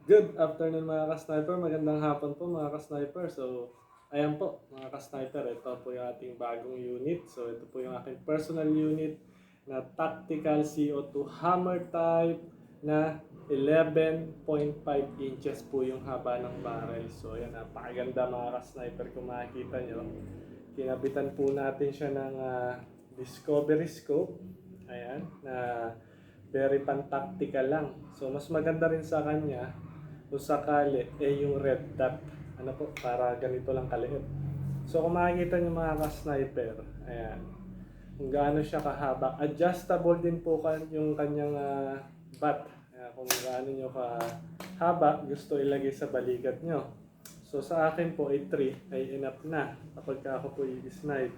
Good afternoon mga ka-sniper, magandang hapon po mga ka-sniper. So, ayan po mga ka-sniper, ito po yung ating bagong unit. So, ito po yung aking personal unit na tactical CO2 hammer type na 11.5 inches po yung haba ng barrel. So, ayan, napakaganda mga ka-sniper kung makikita nyo. Kinabitan po natin siya ng Discovery Scope. Ayan, na very pan-tactical lang. So, mas maganda rin sa kanya kung sakali, yung red dot. Ano po, para ganito lang kaliit. So kung makikita nyo mga ka-sniper, ayan, kung gaano siya kahaba. Adjustable din po yung kanyang bat. Ayan, kung gaano nyo kahaba, gusto ilagay sa balikat nyo. So sa akin po ay 3 ay enough na kapag ako po i-snipe.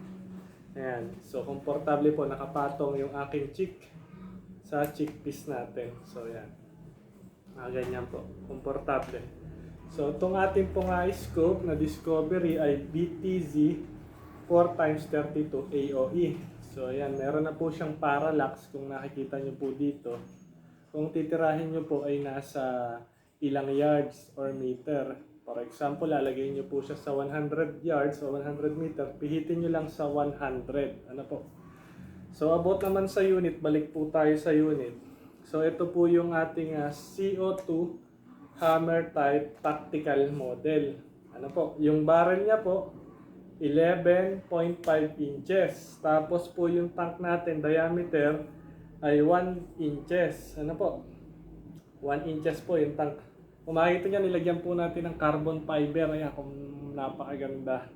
Ayan, so komportable po nakapatong yung aking cheek sa cheek piece natin. So ayan. Ganyan po. Komportable. So, itong ating pong scope na Discovery ay BTZ 4x32 AOE. So, ayan. Meron na po siyang parallax kung nakikita nyo po dito. Kung titirahin nyo po ay nasa ilang yards or meter. For example, lalagay nyo po siya sa 100 yards o 100 meter. Pihitin nyo lang sa 100. Ano po? So, about naman sa unit, balik po tayo sa unit. So, ito po yung ating CO2 hammer type tactical model. Ano po? Yung barrel niya po, 11.5 inches. Tapos po yung tank natin, diameter, ay 1 inches. Ano po? 1 inches po yung tank. Kung makikita nyo, nilagyan po natin ng carbon fiber. Ayan, kung napakaganda.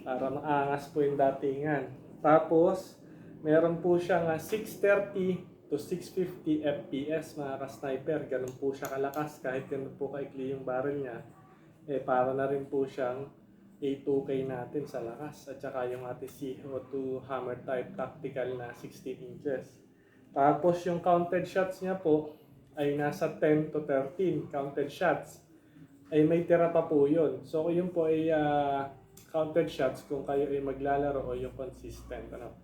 Para maangas po yung datingan. Tapos, meron po siyang 630 to 650 FPS mga ka-sniper. Ganun po siya kalakas kahit ganun po kaikli yung barrel niya. Para na rin po siyang A2K natin sa lakas. At saka yung ating CO2 hammer type tactical na 16 inches. Tapos yung counted shots niya po ay nasa 10 to 13 counted shots. Ay may tira pa po yun. So yun po ay counted shots kung kayo ay maglalaro o yung consistent. Ano?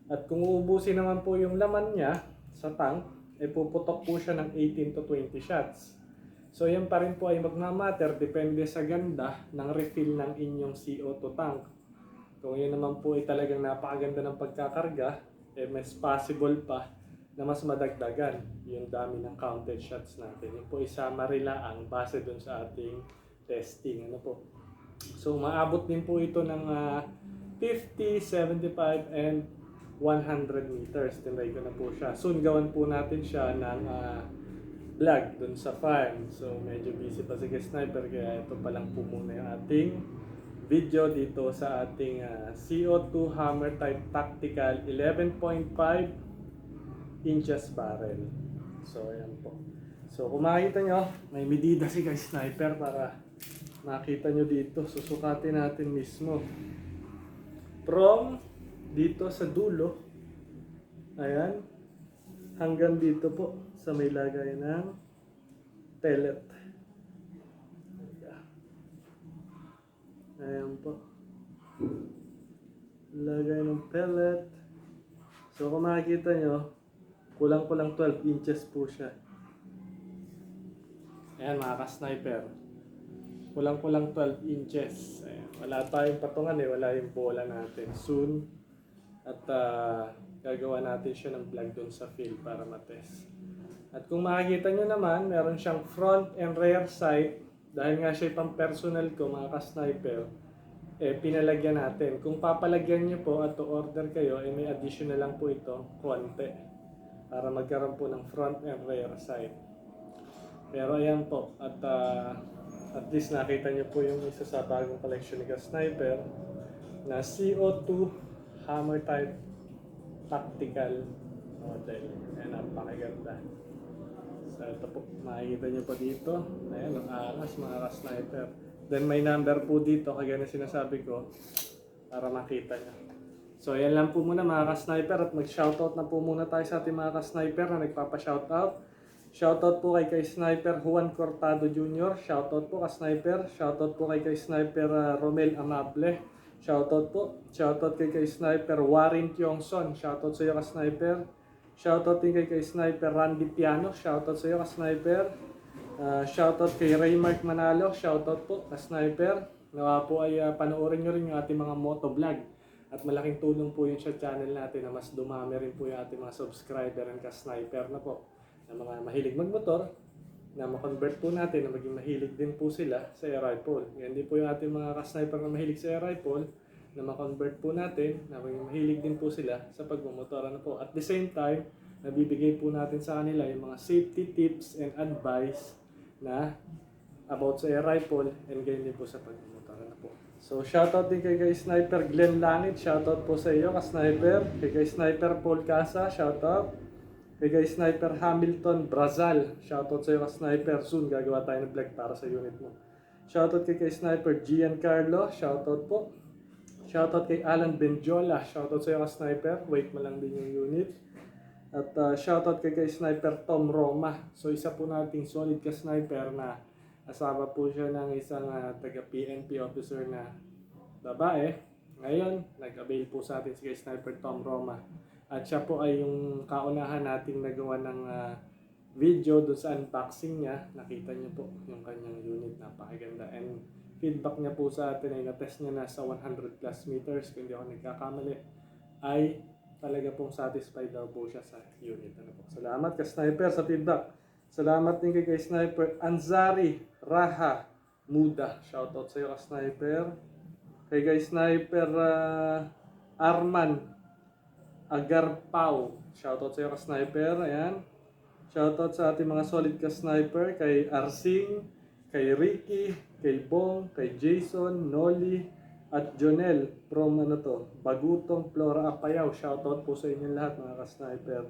At kung uubusin naman po yung laman niya sa tank, ay puputok po siya ng 18 to 20 shots. So yan pa rin po ay magmamatter depende sa ganda ng refill ng inyong CO2 tank. Kung yun naman po ay talagang napakaganda ng pagkakarga, mas possible pa na mas madagdagan yung dami ng counted shots natin. Yung po isama ang base dun sa ating testing. Ano po? So maabot din po ito ng 50, 75, and 100 meters. Tinry ko na po siya. Soon gawan po natin siya ng vlog dun sa farm. So medyo busy pa si Sniper kaya ito pa lang po muna yung ating video dito sa ating CO2 hammer type tactical 11.5 inches barrel. So ayan po. So kung makikita nyo, may medida si Sniper para makita nyo dito. Susukatin natin mismo. From dito sa dulo, ayan, hanggang dito po sa may lagay ng pellet. Ayan po. Lagay ng pellet. So kung makikita nyo, kulang-kulang 12 inches po siya. Ayan mga ka-sniper. Kulang-kulang 12 inches. Ayan. Wala tayong patungan wala yung bola natin. Soon. At gagawa natin siya ng vlog doon sa field para matest. At kung makikita nyo naman, meron siyang front and rear sight. Dahil nga siya pang personal ko mga ka-sniper, pinalagyan natin. Kung papalagyan nyo po at to-order kayo, may additional lang po ito, konti. Para magkaroon po ng front and rear sight. Pero ayan po, at least nakita nyo po yung isa sa bagong collection ni Sniper na CO2 hammer type tactical model. Ayan, napakaganda. So ito po, makikita nyo po dito. Ayan, ang angas mga ka-sniper. Then may number po dito, kagaya na sinasabi ko, para makita nyo. So ayan lang po muna mga ka-sniper at mag-shoutout na po muna tayo sa ating mga ka-sniper na nagpapa-shoutout. Shoutout po kay Sniper Juan Cortado Jr. Shoutout po kay Sniper. Shoutout po kay Sniper Romel Amable. Shoutout po. Shoutout kay Sniper Warren Tiongson. Shoutout sa iyo ka Sniper. Shoutout din kay Sniper Randy Piano. Shoutout sa iyo ka Sniper. Shoutout kay Raymark Manalo, shoutout po, ka-sniper. Nawa po ay panoorin nyo rin yung ating mga motovlog. At malaking tulong po yun sa channel natin na mas dumami rin po yung ating mga subscriber and ka-sniper na po. Na mga mahilig magmotor, na ma-convert po natin na maging mahilig din po sila sa air rifle. Yan din po yung ating mga ka-sniper na mahilig sa air rifle, na ma-convert po natin na maging mahilig din po sila sa pagmumotor. Ano po. At the same time, nabibigay po natin sa kanila yung mga safety tips and advice na about sa air rifle and ganyan din po sa pagmumotor. Ano po. So shoutout din kay Sniper Glenn Langit, shoutout po sa iyo ka-sniper. Kay Sniper Paul Casa, shoutout. Kay Sniper Hamilton Brazal, shoutout sa iyo ka-sniper. Soon gagawa tayo ng vlog para sa unit mo. Shoutout kay Sniper Giancarlo, shoutout po. Shoutout kay Alan Benjola, shoutout sa iyo ka-sniper. Wait mo lang din yung unit. At shoutout kay Sniper Tom Roma. So isa po nating solid ka-sniper na asawa po siya ng isang taga-PNP officer na babae. Ngayon, nag-avail po sa atin si Sniper Tom Roma. At siya po ay yung kaunahan nating nagawa ng video doon sa unboxing niya. Nakita niyo po yung kanyang unit, napakaganda. And feedback niya po sa atin ay na-test niya na sa 100 plus meters, kung hindi ako nagkakamali, ay talaga pong satisfied daw po siya sa unit. Ano po. Salamat ka-sniper sa feedback. Salamat din kay Sniper Anzari Raha Muda. Shoutout sa iyo ka-sniper. Kay Sniper Arman Agarpao. Shoutout sa iyo ka-sniper. Ayan. Shoutout sa ating mga solid ka-sniper. Kay Arsing, kay Ricky, kay Bong, kay Jason, Noli, at Jonel from Bagutong, Flora Apayao. Shoutout po sa inyo lahat mga ka-sniper.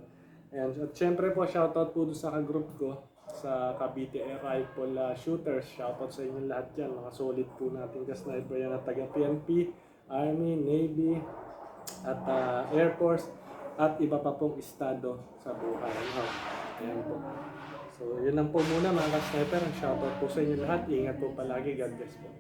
And at syempre po, shoutout po doon sa ka-group ko sa Cavite Air Rifle Shooters. Shoutout sa inyo lahat yan. Mga solid po natin ka-sniper yan at taga-PNP, Army, Navy, at Air Force, at iba pa pong estado sa buhay. Ayan po. So, yun lang po muna mga ka-sniper. Shoutout po sa inyo lahat. Ingat po palagi. God bless po.